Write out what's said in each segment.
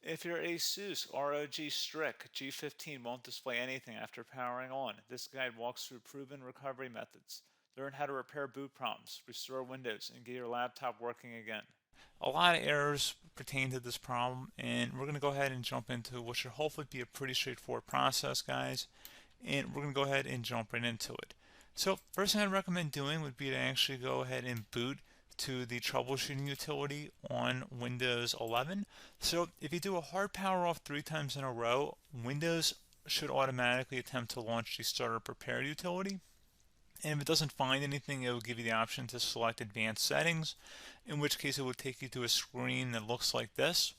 If your ASUS ROG Strix G15 won't display anything after powering on, this guide walks through proven recovery methods. Learn how to repair boot problems, restore Windows, and get your laptop working again. A lot of errors pertain to this problem, and we're going to go ahead and jump into what should hopefully be a pretty straightforward process, guys. And we're going to go ahead and jump right into it. So first thing I'd recommend doing would be to actually go ahead and boot to the troubleshooting utility on Windows 11. So if you do a hard power off 3 times in a row, Windows should automatically attempt to launch the startup prepare utility. And if it doesn't find anything, it will give you the option to select advanced settings, in which case it will take you to a screen that looks like this.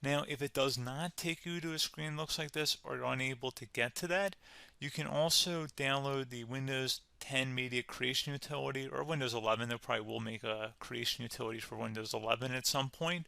Now, if it does not take you to a screen that looks like this, or you're unable to get to that, you can also download the Windows 10 Media Creation Utility, or Windows 11. They probably will make a creation utility for Windows 11 at some point.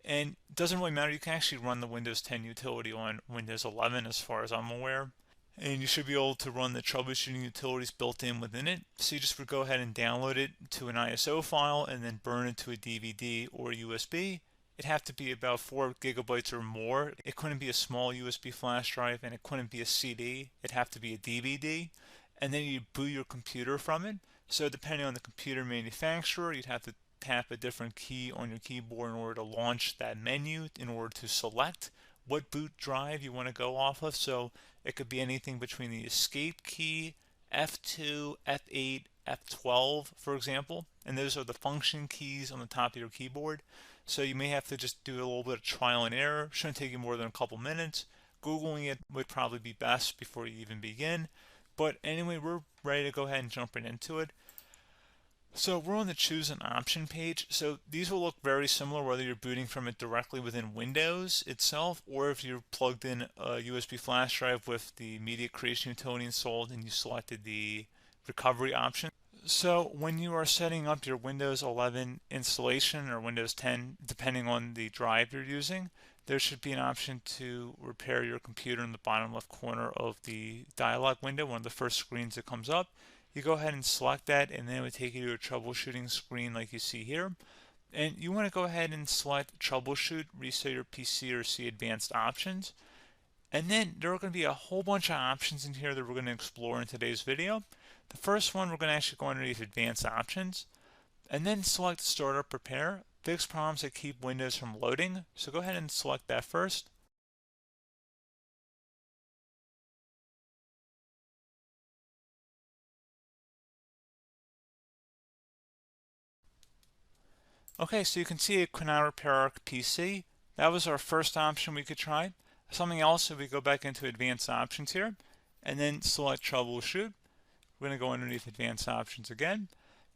And it doesn't really matter, you can actually run the Windows 10 utility on Windows 11 as far as I'm aware. And you should be able to run the troubleshooting utilities built in within it. So you just would go ahead and download it to an ISO file and then burn it to a DVD or USB. It'd have to be about 4 gigabytes or more. It couldn't be a small USB flash drive, and it couldn't be a CD. It'd have to be a DVD. And then you boot your computer from it. So depending on the computer manufacturer, you'd have to tap a different key on your keyboard in order to launch that menu, in order to select what boot drive you want to go off of. So it could be anything between the escape key, F2, F8, F12, for example. And those are the function keys on the top of your keyboard. So you may have to just do a little bit of trial and error. Shouldn't take you more than a couple minutes. Googling it would probably be best before you even begin. But anyway, we're ready to go ahead and jump right into it. So we're on the choose an option page. So these will look very similar whether you're booting from it directly within Windows itself, or if you're plugged in a USB flash drive with the media creation utility installed and you selected the recovery option. So when you are setting up your Windows 11 installation or Windows 10, depending on the drive you're using, there should be an option to repair your computer in the bottom left corner of the dialog window, one of the first screens that comes up. You go ahead and select that, and then it would take you to a troubleshooting screen like you see here. And you want to go ahead and select troubleshoot, reset your PC, or see advanced options. And then there are going to be a whole bunch of options in here that we're going to explore in today's video. The first one, we're going to actually go underneath advanced options and then select startup prepare, fix problems that keep Windows from loading. So go ahead and select that first. Okay, so you can see it could now repair our PC. That was our first option we could try. Something else, if we go back into advanced options here and then select troubleshoot, we're going to go underneath advanced options again.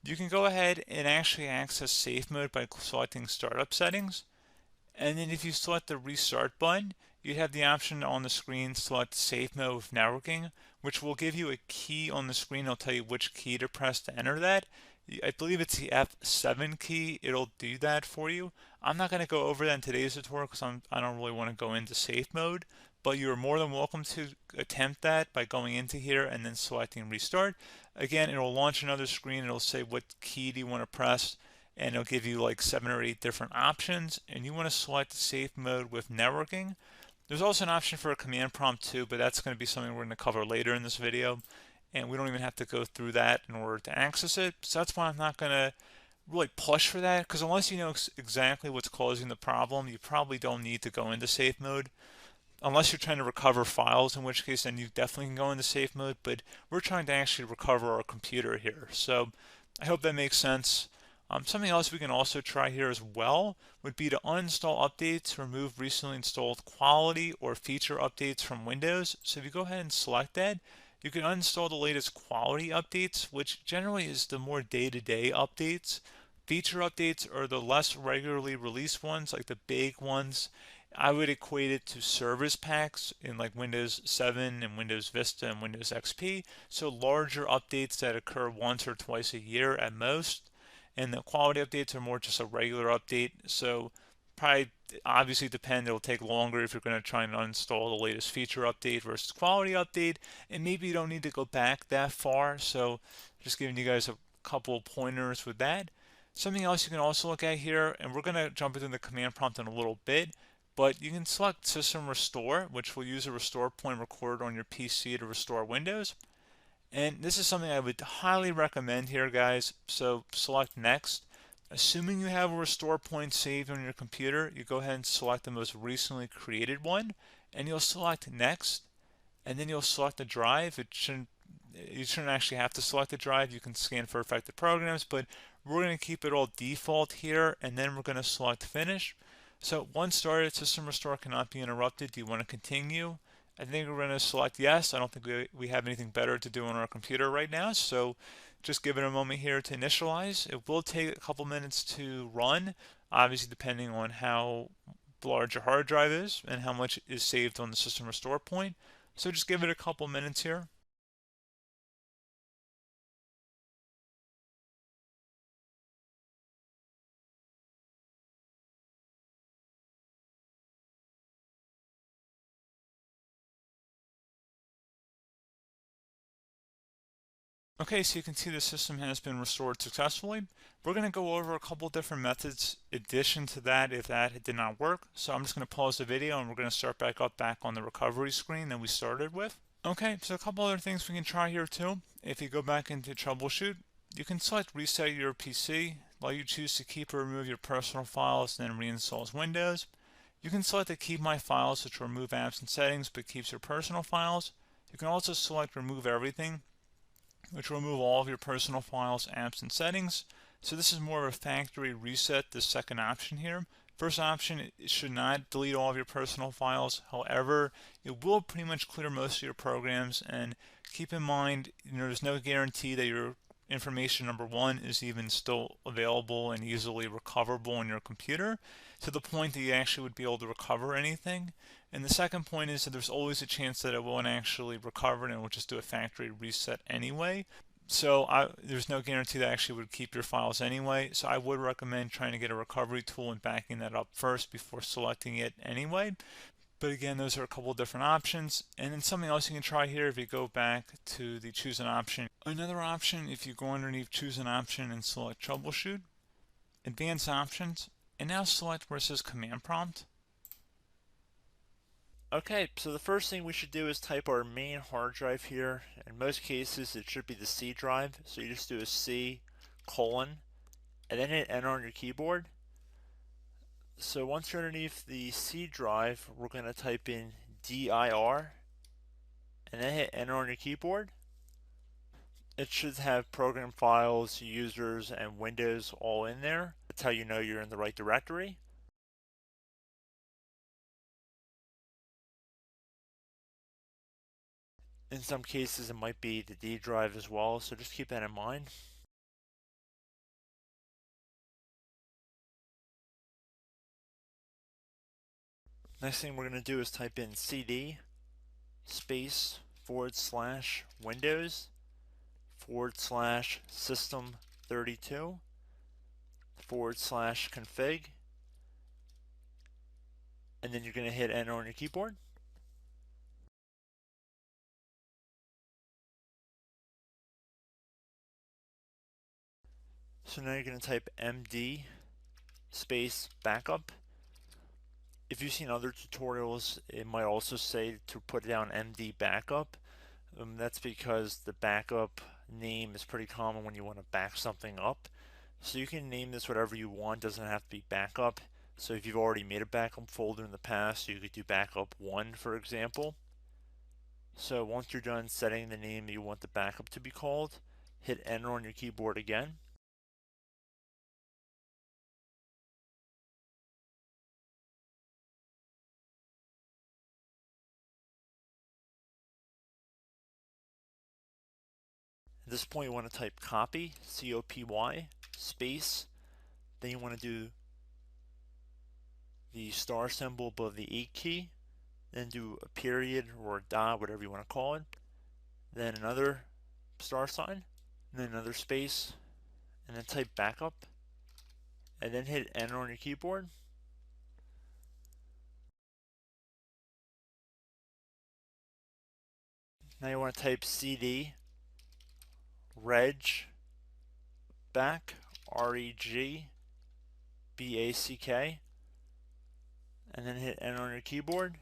You can go ahead and actually access safe mode by selecting startup settings. And then if you select the restart button, you have the option on the screen select safe mode with networking, which will give you a key on the screen. It'll tell you which key to press to enter that. I believe it's the F7 key. It'll do that for you. I'm not going to go over that in today's tutorial because I don't really want to go into safe mode, but you're more than welcome to attempt that by going into here and then selecting restart. Again, it'll launch another screen. It'll say what key do you want to press, and it'll give you like 7 or 8 different options, and you want to select safe mode with networking. There's also an option for a command prompt too, but that's going to be something we're going to cover later in this video, and we don't even have to go through that in order to access it. So that's why I'm not going to really push for that, because unless you know exactly what's causing the problem, you probably don't need to go into safe mode. Unless you're trying to recover files, in which case then you definitely can go into safe mode, but we're trying to actually recover our computer here. So I hope that makes sense. Something else we can also try here as well would be to uninstall updates, remove recently installed quality or feature updates from Windows. So if you go ahead and select that, you can uninstall the latest quality updates, which generally is the more day-to-day updates. Feature updates are the less regularly released ones, like the big ones. I would equate it to service packs in like Windows 7 and Windows Vista and Windows XP. So larger updates that occur once or twice a year at most. And the quality updates are more just a regular update. So probably obviously depend, it'll take longer if you're going to try and uninstall the latest feature update versus quality update. And maybe you don't need to go back that far. So just giving you guys a couple of pointers with that. Something else you can also look at here, and we're going to jump into the command prompt in a little bit, But you can select System Restore, which will use a restore point recorded on your PC to restore Windows. And this is something I would highly recommend here, guys. So select Next. Assuming you have a restore point saved on your computer, you go ahead and select the most recently created one, and you'll select Next, and then you'll select the drive. You shouldn't actually have to select the drive. You can scan for affected programs, but we're going to keep it all default here, and then we're going to select Finish. So once started, System Restore cannot be interrupted. Do you want to continue? I think we're going to select yes. I don't think we have anything better to do on our computer right now, so just give it a moment here to initialize. It will take a couple minutes to run, obviously depending on how large your hard drive is and how much is saved on the System Restore point. So just give it a couple minutes here. Okay, so you can see the system has been restored successfully. We're going to go over a couple different methods in addition to that if that did not work. So I'm just going to pause the video and we're going to start back on the recovery screen that we started with. Okay, so a couple other things we can try here too. If you go back into troubleshoot, you can select reset your PC, while you choose to keep or remove your personal files and then reinstalls Windows. You can select to keep my files, which will remove apps and settings but keeps your personal files. You can also select remove everything, which will remove all of your personal files, apps, and settings. So this is more of a factory reset, this second option here. First option, it should not delete all of your personal files. However, it will pretty much clear most of your programs, and keep in mind, there's no guarantee that your information, number one, is even still available and easily recoverable on your computer to the point that you actually would be able to recover anything. And the second point is that there's always a chance that it won't actually recover and it will just do a factory reset anyway. So there's no guarantee that actually would keep your files anyway. So I would recommend trying to get a recovery tool and backing that up first before selecting it anyway. But again, those are a couple different options. And then something else you can try here, if you go back to the choose an option. Another option, if you go underneath choose an option and select troubleshoot, advanced options, and now select where it says command prompt. Okay, so the first thing we should do is type our main hard drive here. In most cases, it should be the C drive. So you just do a C colon and then hit enter on your keyboard. So once you're underneath the C drive, we're going to type in dir and then hit enter on your keyboard. It should have program files, users, and Windows all in there. That's how you know you're in the right directory. In some cases, it might be the D drive as well, so just keep that in mind. Next thing we're going to do is type in cd space / Windows / system 32 / config, and then you're going to hit enter on your keyboard. So now you're going to type md space backup. If you've seen other tutorials, it might also say to put down md backup. That's because the backup name is pretty common when you want to back something up. So you can name this whatever you want, doesn't have to be backup. So if you've already made a backup folder in the past, you could do backup 1, for example. So once you're done setting the name you want the backup to be called, hit enter on your keyboard again. At this point you want to type copy, C-O-P-Y, space, then you want to do the star symbol above the 8 key, then do a period or a dot, whatever you want to call it, then another star sign, and then another space, and then type backup, and then hit enter on your keyboard. Now you want to type cd reg back, REG BACK, and then hit enter on your keyboard.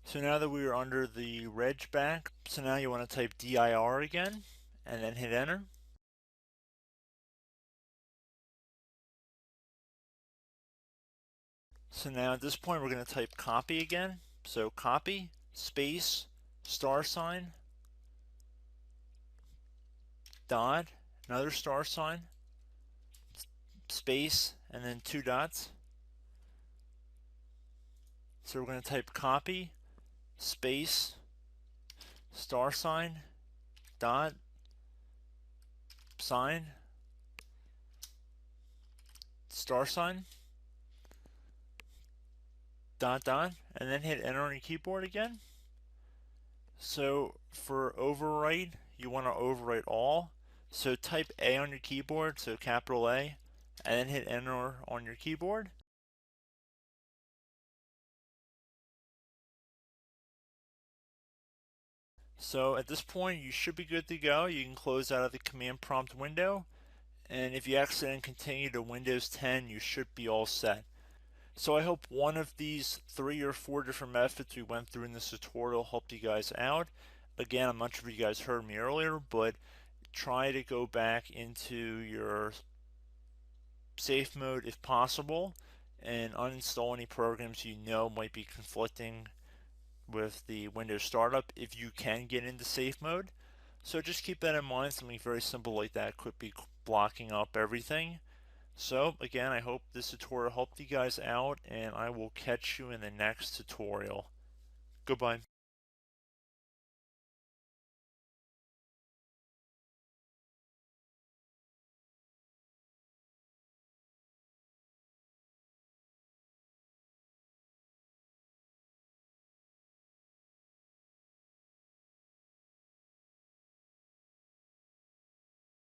So now that we are under the reg back, so now you want to type dir again, and then hit enter. So now at this point we're going to type copy again. So copy, space, star sign, dot, another star sign, space, and then 2 dots. So we're going to type copy, space, star sign, dot, sign, star sign, dot, dot, and then hit enter on your keyboard again. So for overwrite, you want to overwrite all. So type A on your keyboard, so capital A, and then hit enter on your keyboard. So at this point you should be good to go. You can close out of the command prompt window, and if you accidentally continue to Windows 10 you should be all set. So I hope one of these 3 or 4 different methods we went through in this tutorial helped you guys out. Again, I'm not sure if you guys heard me earlier, but try to go back into your safe mode if possible and uninstall any programs you know might be conflicting with the Windows startup if you can get into safe mode. So just keep that in mind. Something very simple like that could be blocking up everything. So again, I hope this tutorial helped you guys out, and I will catch you in the next tutorial. Goodbye.